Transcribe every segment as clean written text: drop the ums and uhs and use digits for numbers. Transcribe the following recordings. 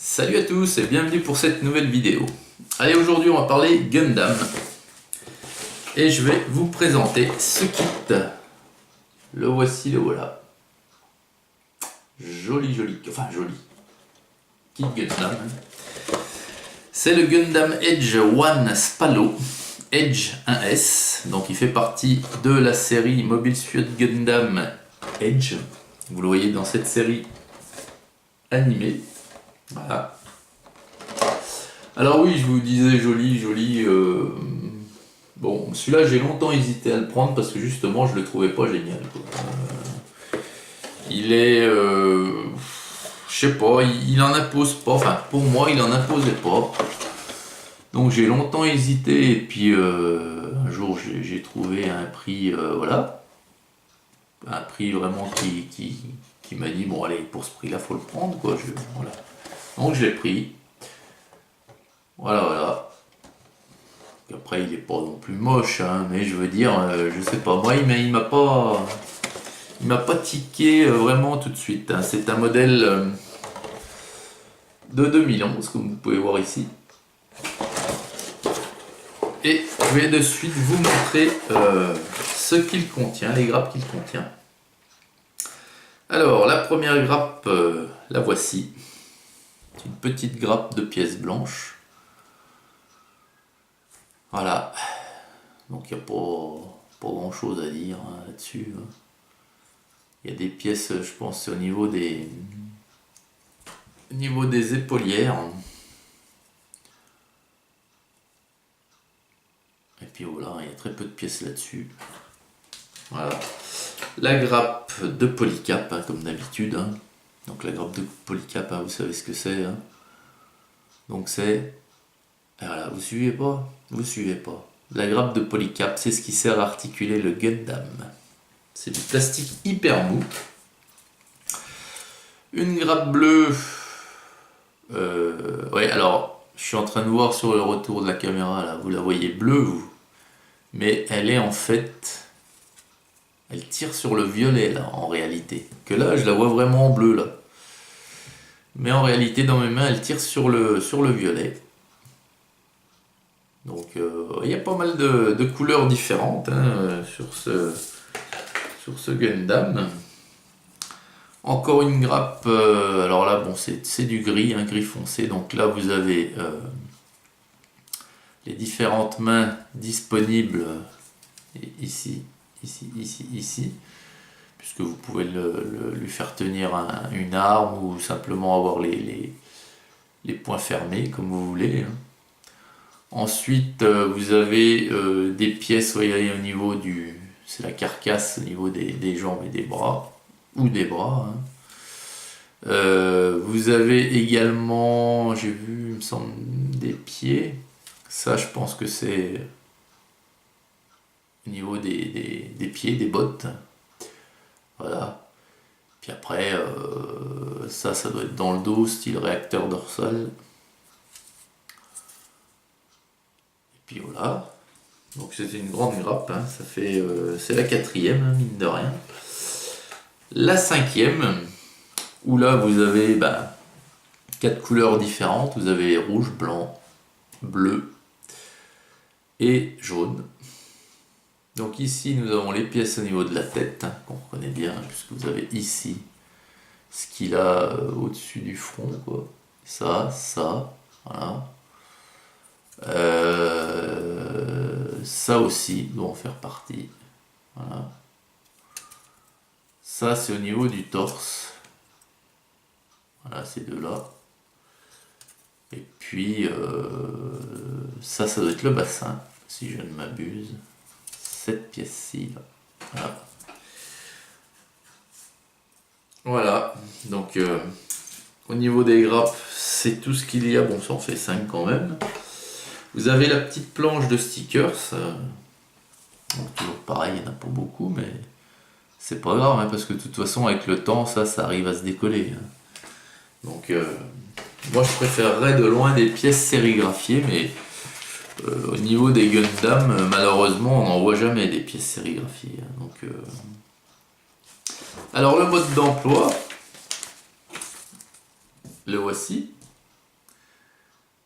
Salut à tous et bienvenue pour cette nouvelle vidéo. Allez, aujourd'hui on va parler Gundam. Et je vais vous présenter ce kit. Le voici, le voilà. Joli, kit Gundam. C'est le Gundam Edge One Spallo. Edge 1S. Donc il fait partie de la série Mobile Suit Gundam Edge. Vous le voyez dans cette série animée. Voilà. Alors oui, je vous disais joli. Bon, celui-là, j'ai longtemps hésité à le prendre parce que justement, je le trouvais pas génial. Il est, je sais pas, il en impose pas. Enfin, pour moi, il en imposait pas. Donc j'ai longtemps hésité et puis un jour, j'ai trouvé un prix, voilà, un prix vraiment qui m'a dit bon allez, pour ce prix-là, faut le prendre quoi. Voilà. Donc je l'ai pris. Voilà. Après il est pas non plus moche, hein, mais je veux dire, je sais pas, moi il m'a pas tiqué vraiment tout de suite. Hein. C'est un modèle de 2011 comme vous pouvez voir ici. Et je vais de suite vous montrer ce qu'il contient, les grappes qu'il contient. Alors la première grappe, la voici. C'est une petite grappe de pièces blanches. Voilà, donc il n'y a pas grand chose à dire hein, là-dessus. Il y a des pièces, je pense, au niveau des épaulières. Et puis voilà, il y a très peu de pièces là-dessus. Voilà. La grappe de polycap, hein, comme d'habitude. Hein. Donc la grappe de polycap, hein, vous savez ce que c'est. Hein. Donc c'est... Voilà, vous suivez pas? Vous suivez pas. La grappe de polycap, c'est ce qui sert à articuler le Gundam. C'est du plastique hyper mou. Une grappe bleue. Ouais, alors, je suis en train de voir sur le retour de la caméra, là, vous la voyez bleue, vous. Mais elle est en fait... Elle tire sur le violet, là, en réalité. Que là, je la vois vraiment en bleu, là. Mais en réalité, dans mes mains, elle tire sur le violet. Donc il y a pas mal de couleurs différentes hein, sur ce Gundam. Encore une grappe, alors là bon c'est du gris, un gris foncé, donc là vous avez les différentes mains disponibles ici, puisque vous pouvez lui faire tenir une arme ou simplement avoir les poings fermés comme vous voulez. Hein. Ensuite, vous avez des pièces, voyez, au niveau du... C'est la carcasse au niveau des jambes et des bras. Ou des bras. Hein. Vous avez également, j'ai vu, il me semble, des pieds. Ça, je pense que c'est au niveau des pieds, des bottes. Voilà. Puis après, ça doit être dans le dos, style réacteur dorsal. Puis voilà, donc c'était une grande grappe, hein. Ça fait, c'est la 4e, hein, mine de rien. La 5e, où là vous avez 4 couleurs différentes, vous avez rouge, blanc, bleu et jaune. Donc ici nous avons les pièces au niveau de la tête, hein, qu'on reconnaît bien, puisque vous avez ici ce qu'il a au-dessus du front, quoi. Ça, voilà. Ça aussi doit en faire partie. Voilà. Ça c'est au niveau du torse. Voilà ces deux-là. Et puis ça doit être le bassin, si je ne m'abuse. Cette pièce-ci. Voilà. Voilà. Donc au niveau des grappes, c'est tout ce qu'il y a. Bon, ça en fait 5 quand même. Vous avez la petite planche de stickers. Donc toujours pareil, il n'y en a pas beaucoup, mais c'est pas grave, hein, parce que de toute façon, avec le temps, ça arrive à se décoller. Hein. Donc, moi, je préférerais de loin des pièces sérigraphiées, mais au niveau des Gundam, malheureusement, on n'en voit jamais des pièces sérigraphiées. Hein. Donc, alors, le mode d'emploi, le voici.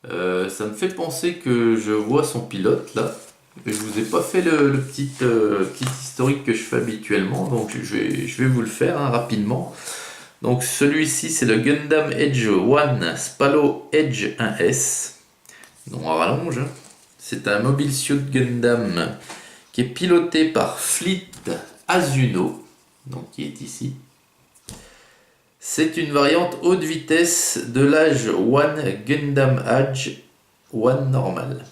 Ça me fait penser que je vois son pilote là. Je vous ai pas fait le petit historique que je fais habituellement, donc je vais vous le faire hein, rapidement. Donc celui-ci c'est le Gundam Edge One Spallo Edge 1S. Non à rallonge. Hein. C'est un Mobile Suit Gundam qui est piloté par Fleet Azuno, donc qui est ici. C'est une variante haute vitesse de l'âge One Gundam Age One normal.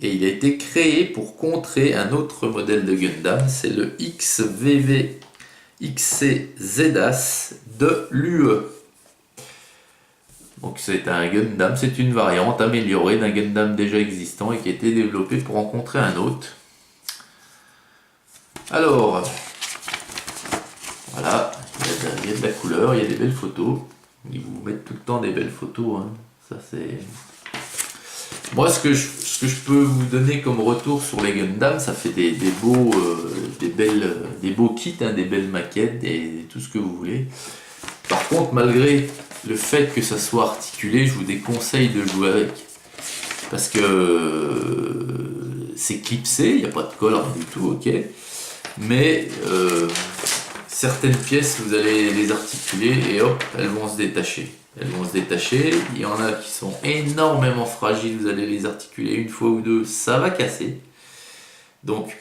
Et il a été créé pour contrer un autre modèle de Gundam, c'est le XVV XC ZAS de l'UE. Donc c'est un Gundam, c'est une variante améliorée d'un Gundam déjà existant et qui a été développé pour en contrer un autre. Alors, voilà, il y a de la couleur, il y a des belles photos. Ils vous mettent tout le temps des belles photos. Hein. Ça c'est. Moi, ce que je peux vous donner comme retour sur les Gundam, ça fait des beaux kits, hein, des belles maquettes, tout ce que vous voulez. Par contre, malgré le fait que ça soit articulé, je vous déconseille de jouer avec. Parce que c'est clipsé, il n'y a pas de colle, rien du tout, ok. Mais certaines pièces, vous allez les articuler et hop, elles vont se détacher. Elles vont se détacher. Il y en a qui sont énormément fragiles, vous allez les articuler une fois ou deux, ça va casser. Donc,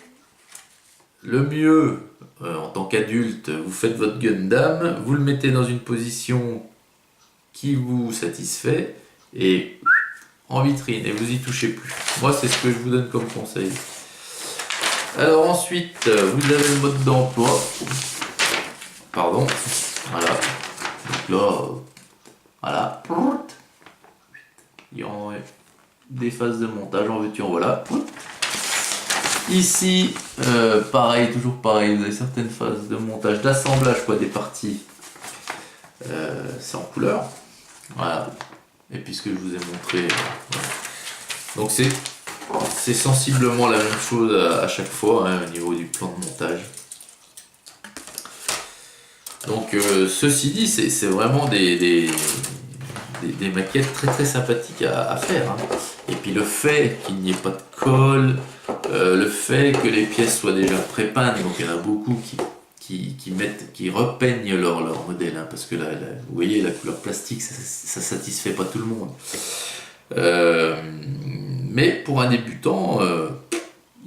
le mieux, en tant qu'adulte, vous faites votre Gundam, vous le mettez dans une position qui vous satisfait et en vitrine, et vous y touchez plus. Moi, c'est ce que je vous donne comme conseil. Alors ensuite, vous avez le mode d'emploi. Pardon. Voilà. Donc là, voilà. Il y a des phases de montage, en veux-tu, en voilà. Ici, pareil, toujours pareil, vous avez certaines phases de montage, d'assemblage, quoi, des parties. C'est en couleur. Voilà. Et puis ce que je vous ai montré. Voilà. Donc c'est sensiblement la même chose à chaque fois hein, au niveau du plan de montage. Donc ceci dit, c'est vraiment des maquettes très très sympathiques à faire. Hein. Et puis le fait qu'il n'y ait pas de colle, le fait que les pièces soient déjà pré-peintes, donc il y en a beaucoup qui repeignent leur modèle, hein, parce que là, vous voyez la couleur plastique, ça satisfait pas tout le monde. Mais pour un débutant,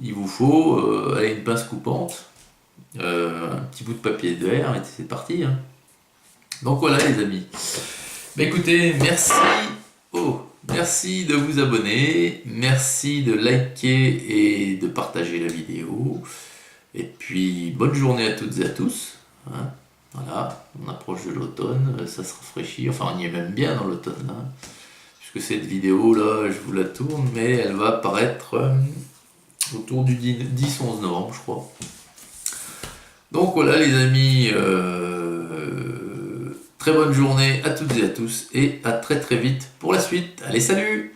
il vous faut une pince coupante, un petit bout de papier de verre, et c'est parti. Hein. Donc voilà les amis. Bah, écoutez, merci de vous abonner, merci de liker et de partager la vidéo. Et puis bonne journée à toutes et à tous. Hein. Voilà, on approche de l'automne, ça se rafraîchit, enfin on y est même bien dans l'automne. Hein. Puisque cette vidéo là, je vous la tourne, mais elle va apparaître autour du 10-11 novembre, je crois. Donc voilà les amis, très bonne journée à toutes et à tous, et à très très vite pour la suite. Allez, salut!